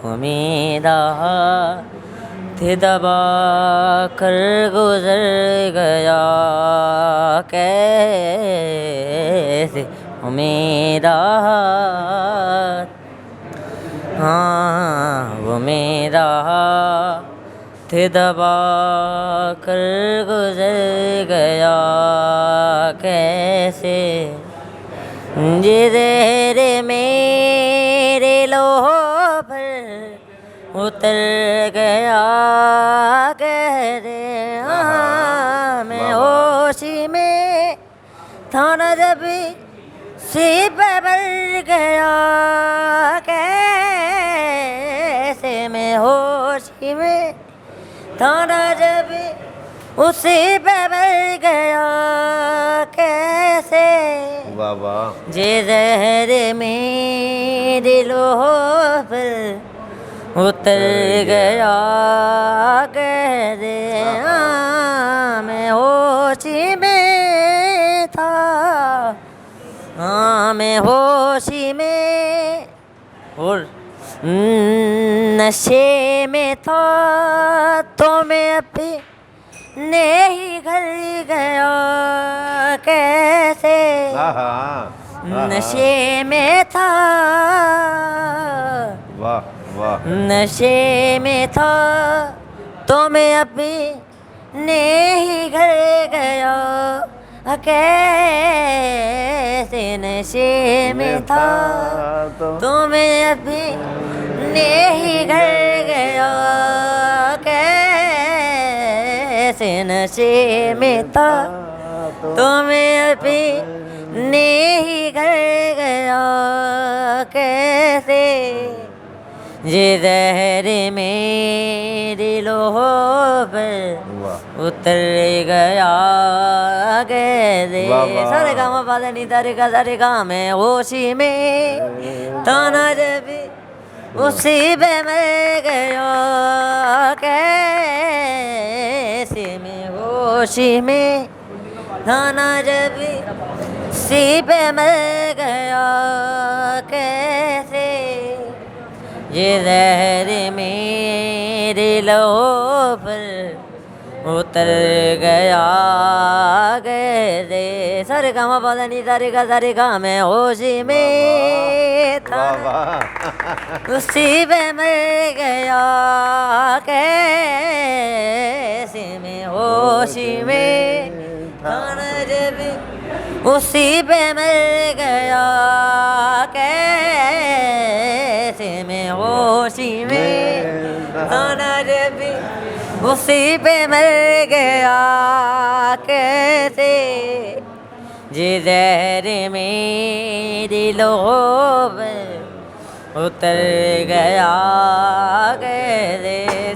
उम्मीदा थे दबा कर गुजर गया कैसे उम्मीदा हाँ वो मेरा थे दबा कर गुजर गया कैसे ये ज़हर मेरे लोह पर उतर गया कैसे हाँ मैं होशी में था न जब सीप पर गया कैसे मैं होशी में था न जब उसी पे बढ़ गया कैसे वाह वाह जे ज़हर मेरे लोह पर उतर गया कैसे हाँ मैं होशी में था हाँ मैं होशी में और नशे में था तो मैं अपने ही घर गया कैसे नशे में था वाह वाह नशे में था तो मैं अपने ही घर गया कैसे नशे में था तो मैं अपने ही घर गया कैसे नशे में था तो मैं अपने ही घर गया कैसे ये ज़हर मेरे लोह पर उतर गया कैसे सारे गाँव पादा नी तारे का सारे गाँव में होशी में ताना जब उसी पे मैं गया कैसे मैं होशी में ताना जब उसी पे मैं गया कैसे ये ज़हर मेरे लोह पर उतर गया कैसे सारे गाँव पादा नी तारे का सारे गाँव में होशी में था उसी पे मैं गया कैसे मैं होशी में था जब उसी पे मैं गया कैसे मैं होशी में था जब उसी पे मर गया कैसे जे ज़हर मेरी लोह पर उतर गया कैसे